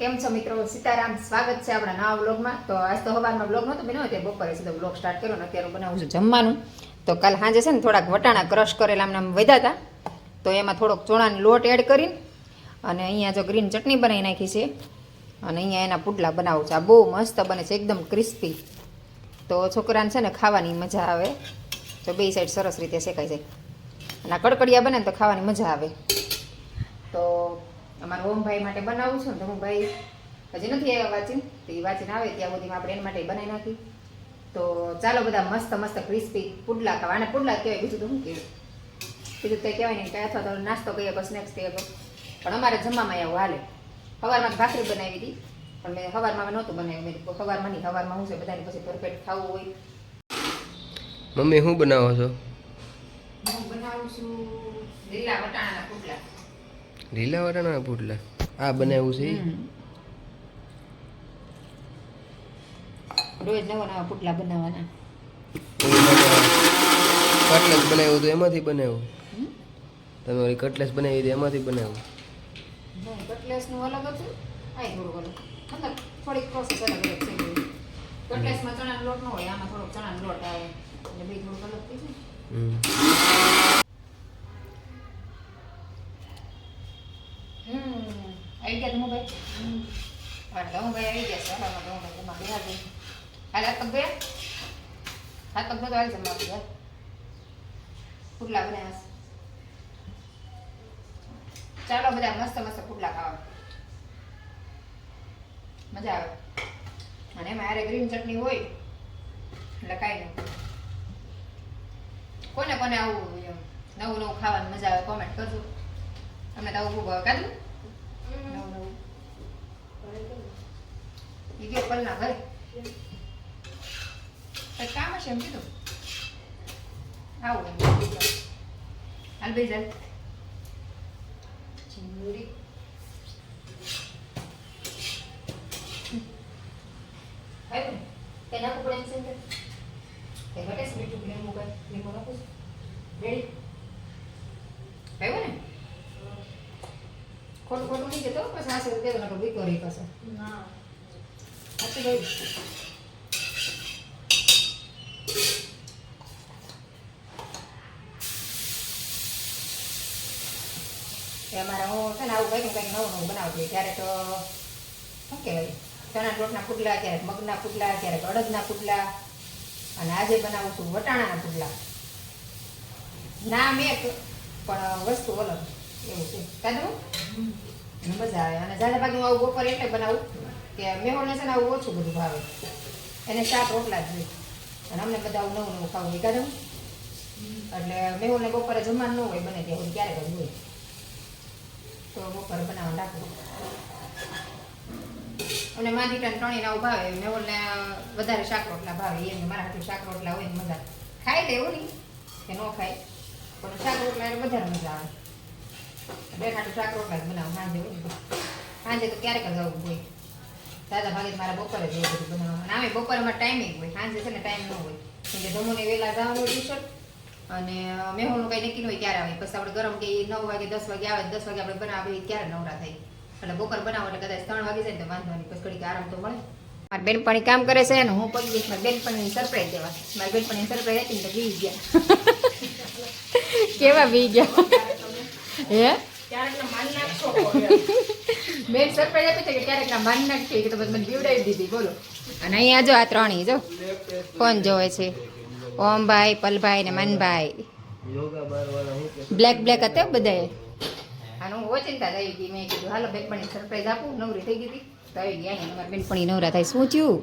કેમ છો મિત્રો? સીતારામ. સ્વાગત છે આપણા નવા વ્લોગમાં. તો આજ તો સવારમાં વ્લોગ નહોતો બનાવ્યો, ત્યારે બપોરે સીધો વ્લોગ સ્ટાર્ટ કર્યો ને અત્યારે બનાવું છું જમવાનું. તો કાલ સાંજે છે ને થોડાક વટાણા ક્રશ કરેલા આમ વધ્યા હતા, તો એમાં થોડોક ચોણાનો લોટ એડ કરીને અને અહીંયા જો ગ્રીન ચટણી બનાવી નાખી છે અને અહીંયા એના પુડલા બનાવું છે. આ બહુ મસ્ત બને છે, એકદમ ક્રિસ્પી. તો છોકરાને છે ને ખાવાની મજા આવે, તો બે સાઈડ સરસ રીતે શેકાઈ જાય અને આ કડકડિયા બને ને તો ખાવાની મજા આવે. તો અમારા ઓમભાઈ માટે બનાવું છું ને, તો ઓમભાઈ હજી નથી આવ્યા વાંચીને, તો એ વાંચીને આવે ત્યાં સુધીમાં આપણે એના માટે બનાવી નાખી. તો ચાલો બધા મસ્ત મસ્ત ક્રિસ્પી પુડલા ખાવા. આને પુડલા કહેવાય, બીજું તો શું કહેવાય? બીજું તો કંઈ કહેવાય નહીં, કાંઈ અથવા તો નાસ્તો કહીએ તો સ્નેક્સ કહીએ તો. પણ અમારે જમવામાં આવું હાલે. સવારમાં ભાખરી બનાવી હતી, પણ મેં સવારમાં નહોતું બનાવ્યું. મેં સવારમાં નહીં, સવારમાં શું છે બધાને પછી ભરપેટ ખાવું હોય. મમ્મી શું બનાવો છો? હું બનાવું છું લીલા વટાણાના પુડલા. લીલા વટાણાના પુડલા આ બનાવ્યું છે? રોજ નવા નવા પુડલા બનાવવાના. કટલેસ બનાવ્યું હતું એમાંથી બનાવ્યું? તમે ઓલી કટલેસ બનાવી હતી એમાંથી બનાવ્યું? કટલેસનું અલગ હતું, આ થોડુંક અલગ, મતલબ થોડીક પ્રોસેસ અલગ અલગ છે. કટલેસમાં ચણાનો લોટ ન હોય, આમાં થોડોક ચણાનો લોટ આવે એટલે બે થોડુંક અલગ થઈ જાય. આવી ગયા તમે ભાઈ? હું ભાઈ આવી ગયા છે. હલામાં તો ભાઈ એમાં બેહાર દઈ હાલ હાથ પગ ગયા, હાથ પગ બધું આવી જમવા ગયા. પુડલા બનાવ્યા છે. ચાલો બધા મસ્ત મસ્ત પુડલા ખાવા, મજા આવે. અને એમાં હારે ગ્રીન ચટણી હોય એટલે કાંઈ નહીં. કોને કોને આવું નવું નવું ખાવાની મજા આવે કોમેન્ટ કરજો. તમને તો આવું ખૂબ ભાવે કાઢું નવું નવું એ ગયો પલના ઘરે કંઈક કામ હશે એમ કીધું. આવું એમ હાલ ભાઈ જાય ચીંગુડી આવ્યું ને તે નાખવું પડે છે ને તે ઘટે છે મીઠું લીંબુ કઈ લીંબુ નાખું છું રેડી આવ્યું ને. ખોટું ખોટું નહીં જતો પછી આશે દેતો નતો બીકો રહી પાસે ના સાચું ભાઈ. અમારે હું છે ને આવું કંઈક કંઈક નવું નવું બનાવતી ત્યારે તો શું કહેવાય ચણા લોટના પુડલા, ક્યારેક મગના પુડલા, ક્યારેક અડદના પુડલા, અને આજે બનાવું છું વટાણાના પુડલા. નામ એક પણ વસ્તુ અલગ એવું છે કાદું મજા આવે. અને ઝાડા ભાગે હું આવું બપોર એટલે બનાવું કે મેહોને છે ને આવું ઓછું બધું ભાવે, એને શાક રોટલા જ જોઈએ અને અમને બધા આવું નવું નવું ખાવું હોય કાદું. એટલે મેહોને બપોરે જમવાનું ન હોય બને ત્યાં ક્યારેક જ હોય તો બપોરે બનાવવાનું રાખવું. અને મા દીકરાને ત્રણેયને આવું ભાવે, મેહોને વધારે શાક રોટલા ભાવે. એને મારા હાથે શાક રોટલા હોય ને મજા ખાઈ લે, એવું નહીં કે ન ખાય, પણ શાક રોટલા એટલે વધારે મજા આવે. બે ખાટું શાક રોટલા જ બનાવું સાંજે હોય ને, સાંજે તો ક્યારેક જ આવું હોય. દાદા ભાગે મારા બપોરે જ એવું બધું બનાવવાનું. આમે બપોરે અમારે ટાઈમિંગ હોય, સાંજે છે ને ટાઈમ ન હોય કેમ કે જમોને વહેલા જવાનું હોય ટ્યુશન અને મેહોનું કંઈ નક્કી હોય ક્યારે આવે. પછી આપણે ગરમ કે 9 વાગે 10 વાગે આવે, 10 વાગે આપણે બનાવીએ ક્યારે નવરા થાય. એટલે બપોર બનાવો એટલે કદાચ 3 વાગે જાય ને તો વાંધો નહીં, પછી ઘડીક આરામ તો મળે. મારી બેનપણી કામ કરે છે ને હું પગી મારી બેનપણીની સરપ્રાઈઝ દેવા. મારી બેનપણીની સરપ્રાઈઝ હતી ને તો બી ગયા. કેવા બી ગયા હે? બેન સરપ્રાઈઝ આપી છે કે ક્યારેક ના માન નાખી તો મને બીવડાવી દીધી. બોલો. અને અહીંયા જો આ ત્રણેય જો કોણ જોવે છે? ઓમભાઈ, પલભાઈ ને મનભાઈ. બ્લેક બ્લેક હતા બધાએ. અને હું ઓચિંતા થઈ ગઈ. મેં કીધું હાલો બેનપણી સરપ્રાઈઝ આપું, નવરી થઈ ગઈ હતી તો આવી ગઈ. અહીંયા અમારી બેનપણી નવરા થાય. શું થયું?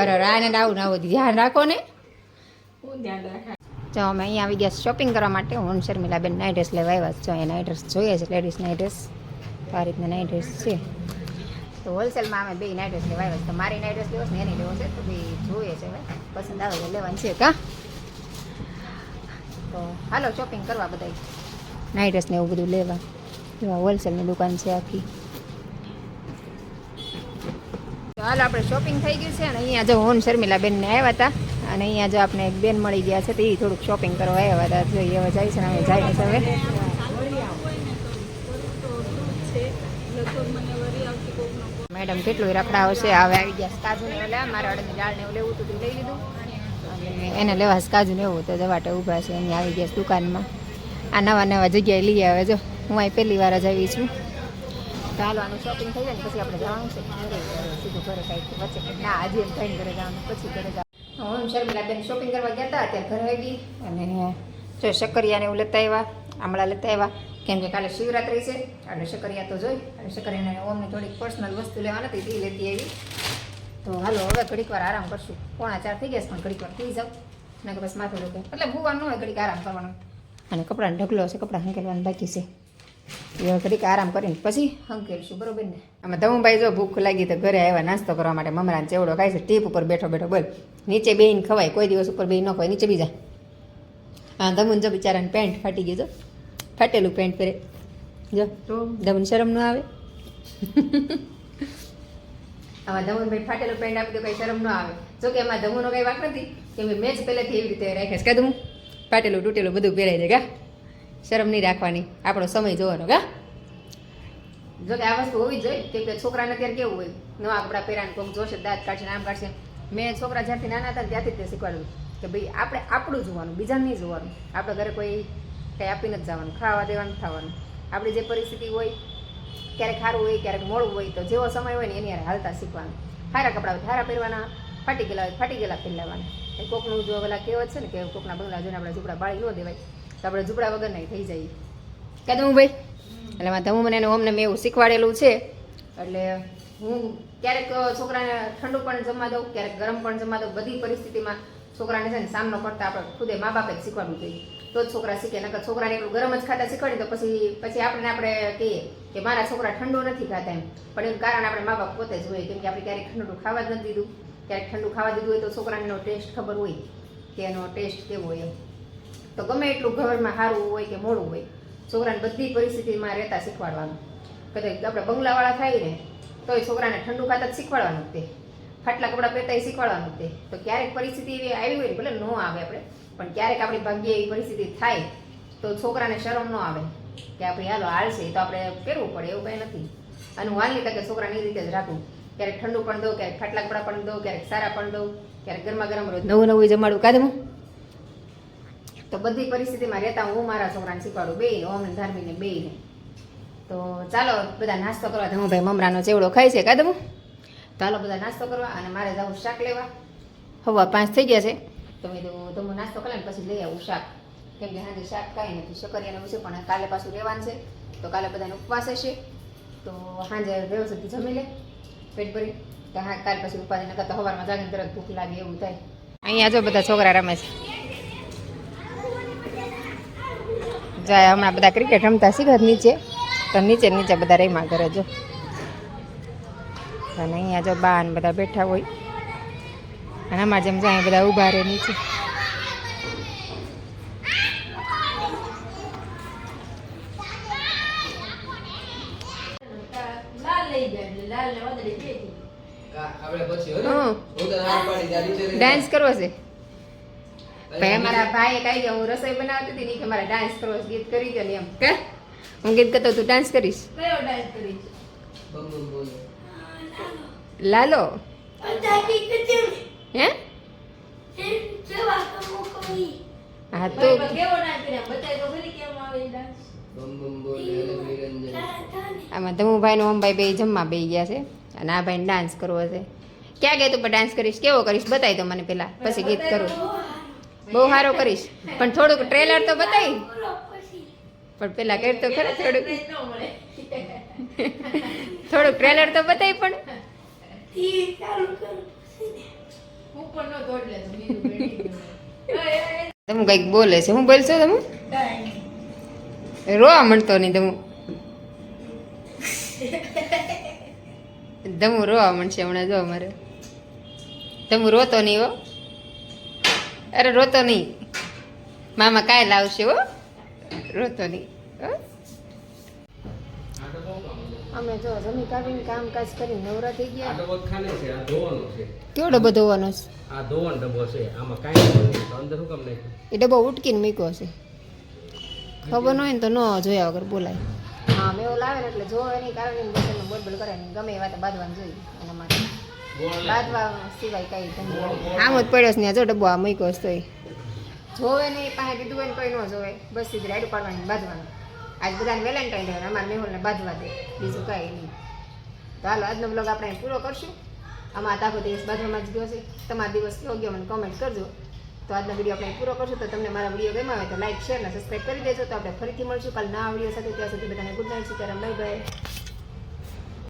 અરે રાને આવું ના આવું ધ્યાન રાખો ને. જો અમે અહીંયા આવી ગયા શોપિંગ કરવા માટે. હું શર્મિલાબેન નાઇટ ડ્રેસ લેવા આવ્યા છો. અહીંયા નાઇટ ડ્રેસ જોઈએ છે, લેડીઝ નાઇટ ડ્રેસ. આ રીતના નાઇટ ડ્રેસ છે. તો હોલસેલમાં અમે બે નાઇટ ડ્રેસ લેવા આવ્યા. તો મારી નાઇટ ડ્રેસ લેવો છે ને એની લેવો છે, તો બે જોઈએ છે. હવે પસંદ આવે તો લેવાની છે કા. તો હાલો શોપિંગ કરવા બધા નાઇટ ડ્રેસ ને એવું બધું લેવા. એવા હોલસેલની દુકાન છે આખી. તો હાલો આપણે શોપિંગ થઈ ગયું છે. અને અહીંયા જો હું શર્મિલાબેનને આવ્યા હતા અને અહીંયા જો આપણે એક બેન મળી ગયા છે, તો એ થોડુંક શોપિંગ કરવા આવ્યા હતા. જોઈએ હવે જાય છે ને અમે જાય છે હવે. લગભગ મને વરી આવતી કોકનો મેડમ કેટલું રખડાવશે. હવે આવી ગયા કાજુ ને ઓલા મારે અડદની દાળ ને એવું લેવું હતું લઈ લીધું અને એને લેવા કાજુ ને એવું તો જવાટે ઊભા છે. અહીંયા આવી ગયા દુકાનમાં. આ નવા નવા જગ્યાએ લઈ આવે. જો હું અહીં પહેલી વાર જ આવી છું. તો હાલો આનું શોપિંગ થઈ જાય ને પછી આપણે જવાનું છે સીધું ઘરે કાંઈક વચ્ચે ના આજે એમ થઈને ઘરે જવાનું પછી ઘરે જવાનું. હું શર્મિલાબેન શોપિંગ કરવા ગયા હતા ત્યારે ઘરે આવી અને જો શક્કરિયાને એવું લેતા આવ્યા આમળા લેતા આવ્યા કેમ કે કાલે શિવરાત્રી છે એટલે શક્કરિયા તો જોઈ અને શક્કરિયાને ઓમને થોડીક પર્સનલ વસ્તુ લેવા નથી તે લેતી આવી. તો હાલો હવે ઘડીક વાર આરામ કરશું. 3:45 થઈ ગયા પણ ઘડીક વાર થઈ જાવ ને કે બસ માથું દુખે એટલે ભૂવાનું હોય ઘડીક આરામ કરવાનું. અને કપડાનો ઢગલો છે કપડાં હંકેલવાનું બાકી છે એ ઘડીક આરામ કરીને પછી હંકેલશું બરોબર ને. આમાં ધમુભાઈ જો ભૂખ લાગી તો ઘરે આવ્યા નાસ્તો કરવા માટે મમરાને ચેવડો ખાય છે ટીપ ઉપર બેઠો બેઠો બોલ નીચે બેહીને ખવાય કોઈ દિવસ ઉપર બેહી ન ખવાય નીચે બીજા. હા ધમુન જો બિચારાને પેન્ટ ફાટી ગયું જો ફાટેલું પેન્ટ પહેરે જો તો ધમુન શરમ ન આવે. આમાં ધમુનભાઈ ફાટેલું પેન્ટ આપી તો કઈ શરમ ન આવે. જો કે એમાં ધમુનો કઈ વાંક નથી કેમ કે મેં જ પહેલેથી એવી રીતે રાખ્યા છે કદું ફાટેલું તૂટેલું બધું પહેરાઈ જાય કા શરમ નહીં રાખવાની આપણો સમય જોવાનો કા. જો કે આ વસ્તુ હોવી જ જોઈએ કેમ કે છોકરાને અત્યારે કેવું હોય નવા કપડાં પહેરાને કોઈક જોશે દાંત કાઢશે આમ કાઢશે. મેં છોકરા જ્યારથી નાના હતા ત્યાંથી જ તે શીખવાડ્યું કે ભાઈ આપણે આપણું જોવાનું બીજાને નહીં જોવાનું. આપણે ઘરે કોઈ કંઈ આપીને જ જવાનું ખાવા દેવાનું થવાનું. આપણી જે પરિસ્થિતિ હોય ક્યારેક સારું હોય ક્યારેક મોડું હોય તો જેવો સમય હોય ને એની યાર હાલતા શીખવાનું. સારા કપડાં હોય સારા પહેરવાના ફાટી ગયેલા હોય ફાટી ગયેલા પહેરી લેવાના. એ કોકનું જો પેલા કહેવત છે ને કે કોકના બંગલા જોઈને આપણે ઝૂંપડા બાળી ન દેવાય તો આપણે ઝૂંપડા વગર નહીં થઈ જઈએ કે હું ભાઈ. એટલે એમાં ધમુ મને અમને મેં એવું શીખવાડેલું છે એટલે હું ક્યારેક છોકરાને ઠંડુ પણ જમવા દઉં ક્યારેક ગરમ પણ જમવા દઉં. બધી પરિસ્થિતિમાં છોકરાને છે ને સામનો કરતા આપણે ખુદે મા બાપે જ શીખવાડવું જોઈએ તો જ છોકરા શીખે. નકર છોકરાને એટલું ગરમ જ ખાતા શીખવાડીએ તો પછી આપણે કહીએ કે મારા છોકરા ઠંડુ નથી ખાતા એમ પણ એનું કારણ આપણે મા બાપ પોતે જ હોય કેમ કે આપણે ક્યારેક ઠંડુ ખાવા જ નથી દીધું. ક્યારેક ઠંડુ ખાવા દીધું હોય તો છોકરાને એનો ટેસ્ટ ખબર હોય કે એનો ટેસ્ટ કેવો હોય એમ. તો ગમે એટલું ઘરમાં સારું હોય કે મોડું હોય છોકરાને બધી પરિસ્થિતિમાં રહેતા શીખવાડવાનું. કદાચ આપણે બંગલાવાળા થાય ને તોય છોકરાને ઠંડુ ખાતા જ શીખવાડવાનું તે ફાટલા કપડાં પહેરતા એ શીખવાડવાનું તે. તો ક્યારેક પરિસ્થિતિ એવી આવી હોય ને ભલે ન આવે આપણે પણ ક્યારેક આપણી ભાગ્યે એવી પરિસ્થિતિ થાય તો છોકરાને શરમ ન આવે કે આપણે હાલો હાલશે તો આપણે પહેરવું પડે એવું કંઈ નથી. અને હું હાલની તકે છોકરાને એ રીતે જ રાખું. ક્યારેક ઠંડુ પણ દઉં ક્યારેક ફાટલા કપડાં પણ દઉં ક્યારેક સારા પણ દઉં ક્યારેક ગરમા ગરમ રોજ નવું નવું જમાડું કાદમું. તો બધી પરિસ્થિતિમાં રહેતા હું મારા છોકરાને શીખવાડું બેયને ઓમ ને ધાર્મિકને બેયને. તો ચાલો બધા નાસ્તો કરવા ધમુભાઈ મમરાનો ચેવડો ખાય છે કાદમું. તો ચાલો બધા નાસ્તો કરવા અને મારે જવું શાક લેવા. 5:15 થઈ ગયા છે તો મેં તો તમે નાસ્તો કરે ને પછી લઈ આવું શાક કેમ કે સાંજે શાક કાંઈ નથી શક્કરિયાને છે પણ કાલે પાછું રહેવાનું છે તો કાલે બધાને ઉપવાસ હશે તો સાંજે વ્યવસ્થિત જમી લે પેટ ભરી તો હા કાલે પછી ઉપાધિ ન કરતા સવારમાં જાગીને તરત ભૂખ લાગે એવું થાય. અહીંયા જો બધા છોકરા રમે છે જાય હમણાં બધા ક્રિકેટ રમતા શીખર નીચે તો નીચે બધા રમ્યા કરે જો. અને અહીંયા જો બા ને બધા બેઠા હોય અને આમાં જેમ જાય બધા ઊભા રહે નીચે. ડાન્સ કરવો છે ભાઈ અમારા ભાઈ કઈ ગયા હું રસોઈ બનાવતી હતી ને કે મારે ડાન્સ કરવો છે ગીત કરી દે ને એમ કે હું ગીત કરતો તું ડાન્સ કરીશ. કયો ડાન્સ કરીશ? લાલો હે હા તો આમાં ધમુભાઈ ને ઓમભાઈ બે જમવા બે ગયા છે અને આ ભાઈને ડાન્સ કરવો છે. ક્યાં ગયા તું પણ ડાન્સ કરીશ કેવો કરીશ બતાવી તો મને પેલા પછી ગીત કરું. બહુ સારો કરીશ પણ થોડુંક ટ્રેલર તો બતાવી પણ પેલા કર તો ખરા થોડુંક ટ્રેલર તો બતાવી પણ તમે કઈક બોલે છે હું બોલશો તમે રોવા મળતો નહીં ધમુ રોવા મળશે હમણાં જો અમારે ધમુ રોતો નહીં હો અરે રોતો નહીં મામા કાંઈ લાવશે હો રોતો નહીં. અમે જો જમી કાઢીને કામકાજ કરીને નવરા થઈ ગયા. કેવો ડબ્બો ધોવાનો છે? આ ધોવાનો ડબ્બો છે આમાં કાંઈ નથી અંદર શું કામ નાખ્યું? એ ડબ્બો ઉટકીને મૂક્યો છે ખબર ન હોય ને તો ન જોયા વગર બોલાય. હા મેવો લાવે ને એટલે જોવે નહીં કારણ કે બસ એનું બોલબોલ કરે ને ગમે એ વાત બાંધવાનું જોઈએ એના માટે બાંધવા સિવાય કઈ ધંધો આમ જ પડ્યો છે ને જો ડબ્બો આ મૂક્યો છે તોય જોવે નહીં પાસે દીધું હોય ને કોઈ ન જોવે બસ સીધી રાઈડ પાડવાની બાંધવાનું આજ બધાને વેલેન્ટાઇન ડે અમારા મેહુલને બાંધવા દે બીજું કાંઈ નહીં તો હાલો આજનો બ્લોગ આપણે પૂરો કરશું આમાં આખો દિવસ બાંધવામાં જ ગયો છે તમારો દિવસ કેવો ગયો મને કોમેન્ટ કરજો તો આજનો વિડીયો આપણે પૂરો કરશું તો તમને મારા વિડીયો ગમ્યા હોય તો લાઈક શેર અને સબસ્ક્રાઈબ કરી દેજો તો આપણે ફરીથી મળશું કાલ નવા વિડીયો સાથે ત્યાં સુધી બધાને good night Sitaram bye bye